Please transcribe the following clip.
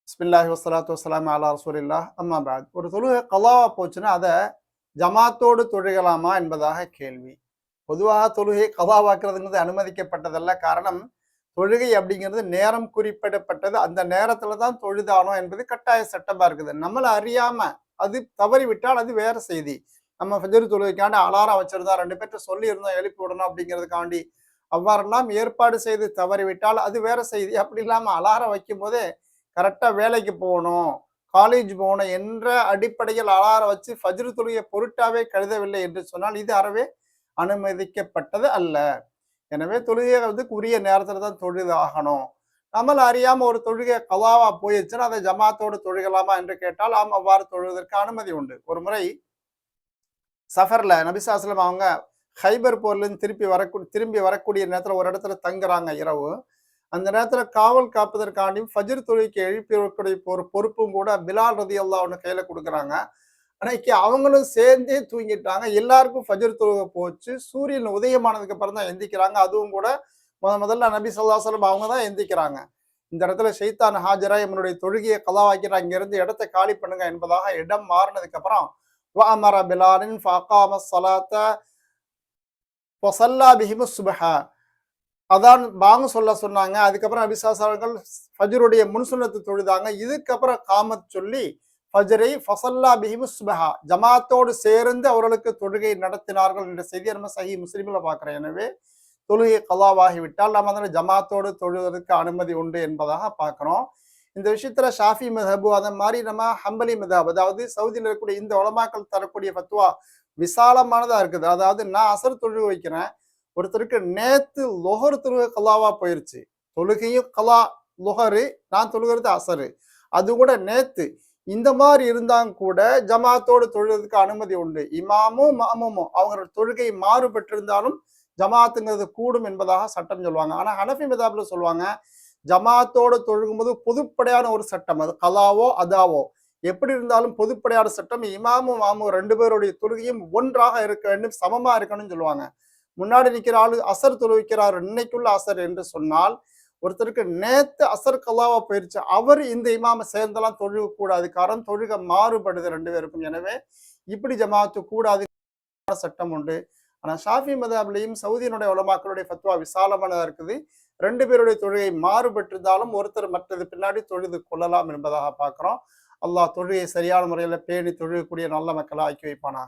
பிஸ்மில்லாஹி வஸ்ஸலாத்து வஸ்ஸலாமு அலா ரசூலில்லாஹ் அம்மா பாத். ஒரு தொழுகை கலாவா போச்சுன்னா அதை ஜமாத்தோடு தொழுகலாமா என்பதாக கேள்வி. பொதுவாக தொழுகை கலாவாக்குறதுங்கிறது அனுமதிக்கப்பட்டதல்ல. காரணம், தொழுகை அப்படிங்கிறது நேரம் குறிப்பிடப்பட்டது, அந்த நேரத்துல தான் தொழுதானோ என்பது கட்டாய சட்டமா இருக்குது. நம்மளை அறியாம அது தவறிவிட்டால் அது வேற செய்தி. நம்ம ஃபஜ்ர் தொழுகைக்காண்டி அலாரம் வச்சிருந்தா 2 பேர்ட்ட சொல்லி இருந்தோம் எழுப்பி விடணும் அப்படிங்கிறதுக்காண்டி அவ்வாறெல்லாம் ஏற்பாடு செய்து தவறிவிட்டால் அது வேற செய்தி. அப்படி இல்லாம அலாரம் வைக்கும் போதே கரெக்டா வேலைக்கு போகணும், காலேஜ் போகணும் என்ற அடிப்படையில் அலாரம் வச்சு ஃபஜ்ர் தொழுகையை பொருட்டாவே கருதவில்லை என்று சொன்னால் இது அறவே அனுமதிக்கப்பட்டது அல்ல. எனவே தொழுகையை உரிய நேரத்துல தான் தொழுது ஆகணும். நம்மள அறியாம ஒரு தொழுகை கலாவா போயிடுச்சுன்னா அதை ஜமாத்தோடு தொழுகலாமா என்று கேட்டால் ஆம், அவ்வாறு தொழுவதற்கு அனுமதி உண்டு. ஒரு முறை சஃபர்ல நபிசாஸ்லம் அவங்க ஹைபர் போர்லேருந்து திரும்பி வரக்கூடிய நேரத்துல ஒரு இடத்துல தங்குறாங்க இரவு. அந்த நேரத்துல காவல் காப்பதற்காண்டியும் ஃபஜ்ர் தொழுகைக்கு எழுப்பி வரக்கூடிய ஒரு பொறுப்பும் கூட பிலால் ரலியல்லாஹு அன்ஹு கையில கொடுக்குறாங்க. அன்னைக்கு அவங்களும் சேர்ந்தே தூங்கிட்டாங்க. எல்லாருக்கும் ஃபஜ்ர் தொழுகை போச்சு. சூரியன் உதயமானதுக்கு அப்புறம் தான் எந்திக்கிறாங்க. அதுவும் கூட முதல்ல நபி ஸல்லல்லாஹு அலைஹி வஸல்லம் அவங்க தான் எந்திக்கிறாங்க. இந்த இடத்துல ஷைத்தான் ஹாஜரா என்னுடைய தொழுகையை கலாவாக்கிறாங்க, இங்கிருந்து இடத்தை காலி பண்ணுங்க என்பதாக இடம் மாறினதுக்கு அப்புறம் வஅமர பிலாலின் ஃபஅகாம ஸலாத்த வஸல்லா பிஹிமுஸ் சுப்ஹ, அதான் பாங்கு சொல்ல சொன்னாங்க. அதுக்கப்புறம் நபிசாசர்கள் ஃபஜ்ருடைய முன்சுன்னத்து தொழுதாங்க. இதுக்கப்புறம் காமத் சொல்லி ஃபஜ்ரை ஃபஸல்லா பிஹிமுஸ் சுப்ஹா, ஜமாத்தோடு சேர்ந்து அவர்களுக்கு தொழுகை நடத்தினார்கள் என்ற செய்தியை நம்ம சஹீஹ் முஸ்லிம்ல பார்க்கிறோம். எனவே தொழுகை கலாவாகிவிட்டால் நம்ம அதனால் ஜமாத்தோடு தொழுவதற்கு அனுமதி உண்டு என்பதாக பார்க்கிறோம். இந்த விஷயத்துல ஷாஃபி மதஹபு அதை மாதிரி நம்ம ஹம்பலி மதஹப், அதாவது சவுதியில் இருக்கக்கூடிய இந்த உலமாக்கள் தரக்கூடிய ஃபத்வா விசாலமானதா இருக்குது. அதாவது நான் அசர் தொழுகை வைக்கிறேன், ஒருத்தருக்கு நேத்து லொஹர் தொழுகை கலாவா போயிருச்சு, தொழுகையும் கலா லொஹரு, நான் தொழுகிறது அசரு, அது கூட நேத்து, இந்த மாதிரி இருந்தாங்க கூட ஜமாத்தோடு தொழுவதற்கு அனுமதி உண்டு. இமாமும் மாமுமும் அவங்களோட தொழுகை மாறுபட்டிருந்தாலும் ஜமாத்துங்கிறது கூடும் என்பதாக சட்டம் சொல்லுவாங்க. ஆனா ஹனஃபி மதஹப்ல சொல்லுவாங்க, ஜமாத்தோடு தொழுகும்போது பொதுப்படையான ஒரு சட்டம், அது கலாவோ அதாவோ எப்படி இருந்தாலும் பொதுப்படையான சட்டம், இமாமும் மாமும் 2 பேருடைய தொழுகையும் ஒன்றாக இருக்க வேண்டும், சமமா இருக்கணும்னு சொல்லுவாங்க. முன்னாடி நிற்கிற ஆளு அசர் தொழுவிக்கிறார், இன்னைக்குள்ள அசர் என்று சொன்னால், ஒருத்தருக்கு நேத்து அசர் கலாவா போயிருச்சு, அவர் இந்த இமாம சேர்ந்தெல்லாம் தொழுக கூடாது. காரணம் தொழுகை மாறுபடுது 2 பேருக்கும். எனவே இப்படி ஜமாத்து கூடாது சட்டம் உண்டு. ஆனா ஷாஃபி மதஹப்லையும் சவுதியினுடைய உலமாக்களுடைய ஃபத்வா விசாலமானதா இருக்குது. 2 பேருடைய தொழுகை மாறுபட்டிருந்தாலும் ஒருத்தர் மற்றது பின்னாடி தொழுது கொள்ளலாம் என்பதாக பார்க்கிறோம். அல்லாஹ் தொழுகையை சரியான முறையில் பேணி தொழுகக்கூடிய நல்ல மக்களை ஆக்கி வைப்பானாக.